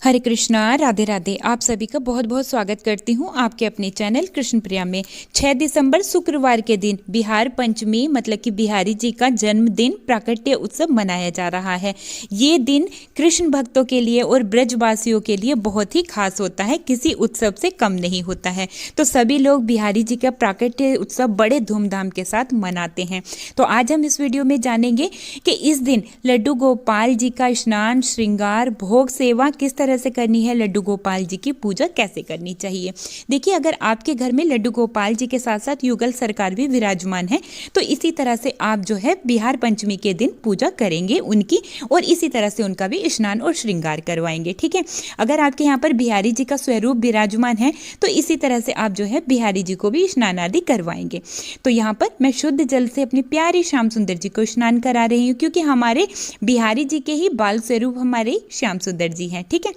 हरे कृष्णा, राधे राधे। आप सभी का बहुत बहुत स्वागत करती हूँ आपके अपने चैनल कृष्ण प्रिया में। 6 दिसंबर शुक्रवार के दिन बिहार पंचमी मतलब कि बिहारी जी का जन्मदिन प्राकट्य उत्सव मनाया जा रहा है। ये दिन कृष्ण भक्तों के लिए और ब्रजवासियों के लिए बहुत ही खास होता है, किसी उत्सव से कम नहीं होता है। तो सभी लोग बिहारी जी का प्राकट्य उत्सव बड़े धूमधाम के साथ मनाते हैं। तो आज हम इस वीडियो में जानेंगे कि इस दिन लड्डू गोपाल जी का स्नान, श्रृंगार, भोग सेवा किस तरह से करनी है, लड्डू गोपाल जी की पूजा कैसे करनी चाहिए। देखिए, अगर आपके घर में लड्डू गोपाल जी के साथ साथ युगल सरकार भी विराजमान है तो इसी तरह से आप जो है बिहार पंचमी के दिन पूजा करेंगे उनकी, और इसी तरह से उनका भी स्नान और श्रृंगार करवाएंगे। ठीक है, अगर आपके यहाँ पर बिहारी जी का स्वरूप विराजमान है तो इसी तरह से आप जो है बिहारी जी को भी स्नान आदि करवाएंगे। तो यहाँ पर मैं शुद्ध जल से अपनी प्यारी श्याम सुंदर जी को स्नान करा रही हूँ, क्योंकि हमारे बिहारी जी के ही बाल स्वरूप हमारे श्याम सुंदर जी हैं। ठीक है,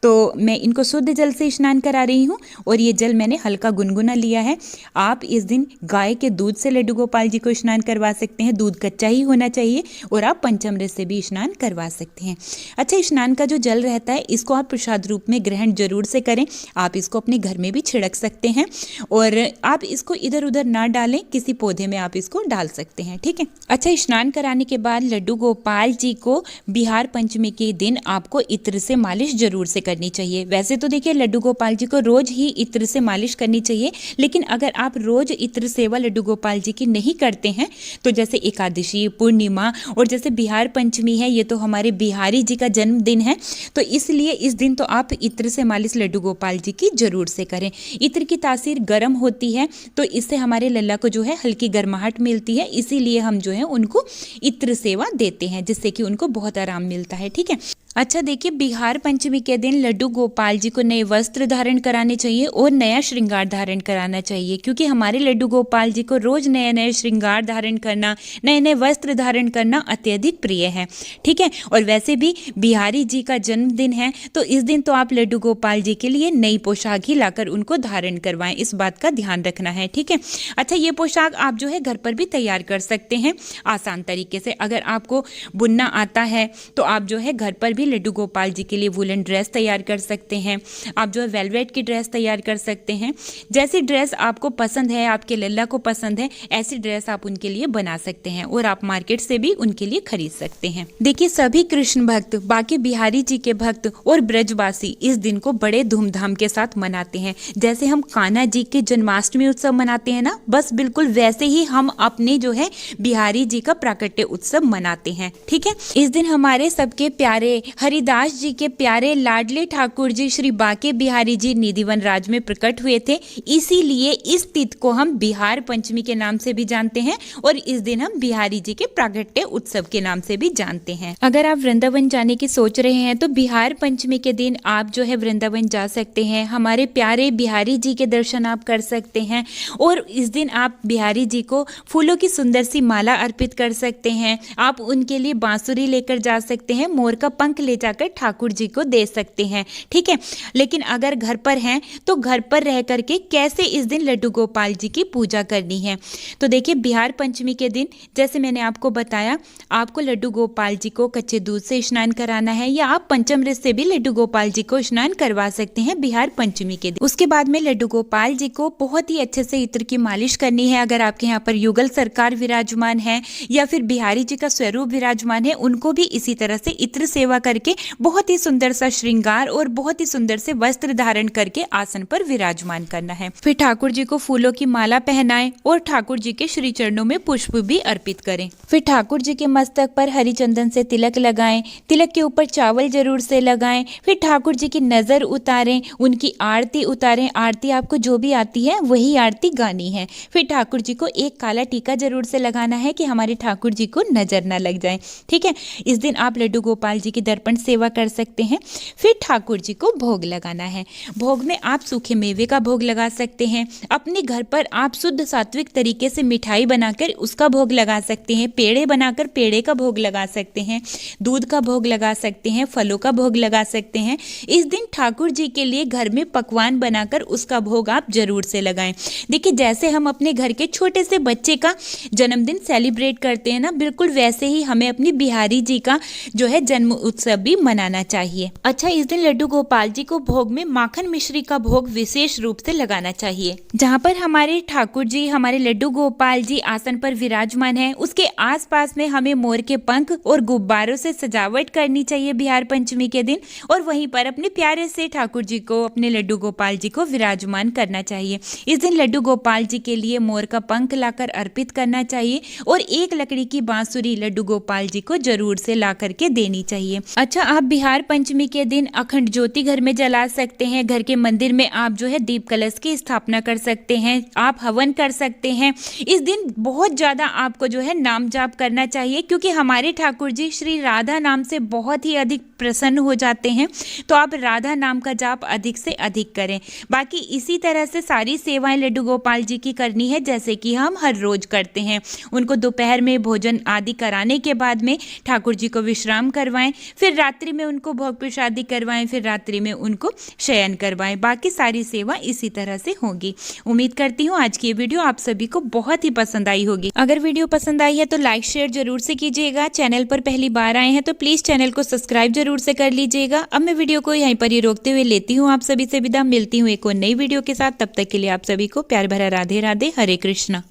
तो मैं इनको शुद्ध जल से स्नान करा रही हूँ और ये जल मैंने हल्का गुनगुना लिया है। आप इस दिन गाय के दूध से लड्डू गोपाल जी को स्नान करवा सकते हैं, दूध कच्चा ही होना चाहिए, और आप पंचामृत से भी स्नान करवा सकते हैं। अच्छा, स्नान का जो जल रहता है इसको आप प्रसाद रूप में ग्रहण जरूर से करें। आप इसको अपने घर में भी छिड़क सकते हैं और आप इसको इधर उधर ना डालें, किसी पौधे में आप इसको डाल सकते हैं। ठीक है, अच्छा, स्नान कराने के बाद लड्डू गोपाल जी को बिहार पंचमी के दिन आपको इत्र से मालिश जरूर से करनी चाहिए। वैसे तो देखिए, लड्डू गोपाल जी को रोज ही इत्र से मालिश करनी चाहिए, लेकिन अगर आप रोज इत्र सेवा लड्डू गोपाल जी की नहीं करते हैं तो जैसे एकादशी, पूर्णिमा और जैसे बिहार पंचमी है, ये तो हमारे बिहारी जी का जन्मदिन है, तो इसलिए इस दिन तो आप इत्र से मालिश लड्डू गोपाल जी की जरूर से करें। इत्र की तासीर गर्म होती है तो इससे हमारे लल्ला को जो है हल्की गर्माहट मिलती है, इसीलिए हम जो है उनको इत्र सेवा देते हैं, जिससे कि उनको बहुत आराम मिलता है। ठीक है, अच्छा देखिए, बिहार पंचमी के दिन लड्डू गोपाल जी को नए वस्त्र धारण कराने चाहिए और नया श्रृंगार धारण कराना चाहिए, क्योंकि हमारे लड्डू गोपाल जी को रोज नए नए श्रृंगार धारण करना, नए नए वस्त्र धारण करना अत्यधिक प्रिय है। ठीक है, और वैसे भी बिहारी जी का जन्मदिन है तो इस दिन तो आप लड्डू गोपाल जी के लिए नई पोशाक ही लाकर उनको धारण करवाएं, इस बात का ध्यान रखना है। ठीक है, अच्छा, ये पोशाक आप जो है घर पर भी तैयार कर सकते हैं आसान तरीके से। अगर आपको बुनना आता है तो आप जो है घर पर भी लड्डू गोपाल जी के लिए वुलन ड्रेस तैयार कर सकते हैं। आप जो है वेलवेट की ड्रेस तैयार कर सकते हैं। जैसी ड्रेस आपको पसंद है, आपके लल्ला को पसंद है, ऐसी ड्रेस आप उनके लिए बना सकते हैं और आप मार्केट से भी उनके लिए खरीद सकते हैं। देखिए, सभी कृष्ण भक्त, बाकी बिहारी जी के भक्त और ब्रजवासी इस दिन को बड़े धूमधाम के साथ मनाते हैं। जैसे हम कान्हा जी के जन्माष्टमी उत्सव मनाते हैं ना, बस बिल्कुल वैसे ही हम अपने जो है बिहारी जी का प्राकट्य उत्सव मनाते हैं। ठीक है, इस दिन हमारे सबके प्यारे हरिदास जी के प्यारे लाडले ठाकुर जी श्री बाके बिहारी जी निधिवन राज में प्रकट हुए थे, इसीलिए इस तिथि को हम बिहार पंचमी के नाम से भी जानते हैं और इस दिन हम बिहारी जी के प्राकट्य उत्सव के नाम से भी जानते हैं। अगर आप वृंदावन जाने की सोच रहे हैं तो बिहार पंचमी के दिन आप जो है वृंदावन जा सकते हैं, हमारे प्यारे बिहारी जी के दर्शन आप कर सकते हैं और इस दिन आप बिहारी जी को फूलों की सुंदर सी माला अर्पित कर सकते हैं। आप उनके लिए बांसुरी लेकर जा सकते हैं, मोर का पंख ले जाकर ठाकुर जी को दे सकते हैं। ठीक है, लेकिन अगर घर पर हैं तो घर पर रह करके कैसे इस दिन लड्डू गोपाल जी की पूजा करनी है। तो देखिए, बिहार पंचमी के दिन जैसे मैंने आपको बताया, आपको लड्डू गोपाल जी को कच्चे दूध से स्नान कराना है या आप पंचामृत से भी लड्डू गोपाल जी को स्नान करवा सकते हैं बिहार पंचमी के दिन। उसके बाद में लड्डू गोपाल जी को बहुत ही अच्छे से इत्र की मालिश करनी है। अगर आपके यहाँ पर युगल सरकार विराजमान है या फिर बिहारी जी का स्वरूप विराजमान है, उनको भी इसी तरह से इत्र सेवा करके बहुत ही सुंदर सा श्रृंगार और बहुत ही सुंदर से वस्त्र धारण करके आसन पर विराजमान करना है। फिर ठाकुर जी को फूलों की माला पहनाएं और ठाकुर जी के श्री चरणों में पुष्प भी अर्पित करें। फिर ठाकुर जी के मस्तक पर हरी चंदन से तिलक लगाएं, तिलक के ऊपर चावल जरूर से लगाएं। फिर ठाकुर जी की नजर उतारें, उनकी आरती उतारें। आरती आपको जो भी आती है वही आरती गानी है। फिर ठाकुर जी को एक काला टीका जरूर से लगाना है कि हमारे ठाकुर जी को नजर ना लग जाए। ठीक है, इस दिन आप लड्डू गोपाल जी की दर्पण सेवा कर सकते हैं। फिर ठाकुर जी को भोग लगाना है। भोग में आप सूखे मेवे का भोग लगा सकते हैं। अपने घर पर आप शुद्ध सात्विक तरीके से मिठाई बनाकर उसका भोग लगा सकते हैं, पेड़े बनाकर पेड़े का भोग लगा सकते हैं, दूध का भोग लगा सकते हैं, फलों का भोग लगा सकते हैं। इस दिन ठाकुर जी के लिए घर में पकवान बनाकर उसका भोग आप जरूर से लगाएं। देखिए, जैसे हम अपने घर के छोटे से बच्चे का जन्मदिन सेलिब्रेट करते हैं ना, बिल्कुल वैसे ही हमें अपनी बिहारी जी का जो है जन्म उत्सव भी मनाना चाहिए। अच्छा, इस दिन लड्डू गोपाल जी को भोग में माखन मिश्री का भोग विशेष रूप से लगाना चाहिए। जहाँ पर हमारे ठाकुर जी, हमारे लड्डू गोपाल जी आसन पर विराजमान हैं, उसके आसपास में हमें मोर के पंख और गुब्बारों से सजावट करनी चाहिए बिहार पंचमी के दिन, और वहीं पर अपने प्यारे से ठाकुर जी को, अपने लड्डू गोपाल जी को विराजमान करना चाहिए। इस दिन लड्डू गोपाल जी के लिए मोर का पंख लाकर अर्पित करना चाहिए और एक लकड़ी की बांसुरी लड्डू गोपाल जी को जरूर से ला करके देनी चाहिए। अच्छा, आप बिहार पंचमी के दिन अखंड ज्योति घर में जला सकते हैं। घर के मंदिर में आप जो है दीप कलश की स्थापना कर सकते हैं, आप हवन कर सकते हैं। इस दिन बहुत ज्यादा आपको जो है नाम जाप करना चाहिए, क्योंकि हमारे ठाकुर जी श्री राधा नाम से बहुत ही अधिक प्रसन्न हो जाते हैं। तो आप राधा नाम का जाप अधिक से अधिक करें। बाकी इसी तरह से सारी सेवाएं लड्डू गोपाल जी की करनी है, जैसे कि हम हर रोज करते हैं। उनको दोपहर में भोजन आदि कराने के बाद में ठाकुर जी को विश्राम करवाएं, फिर रात्रि में उनको भोग प्रसादी करवाएं, फिर रात्रि में उनको शयन करवाएं। बाकी सारी सेवा इसी तरह से होगी। उम्मीद करती हूँ आज की ये वीडियो आप सभी को बहुत ही पसंद आई होगी। अगर वीडियो पसंद आई है तो लाइक शेयर जरूर से कीजिएगा। चैनल पर पहली बार आए हैं तो प्लीज चैनल को सब्सक्राइब जरूर से कर लीजिएगा। अब मैं वीडियो को यहीं पर ही रोकते हुए लेती हूँ आप सभी से विदा। मिलती हूँ एक और नई वीडियो के साथ। तब तक के लिए आप सभी को प्यार भरा राधे राधे, हरे कृष्णा।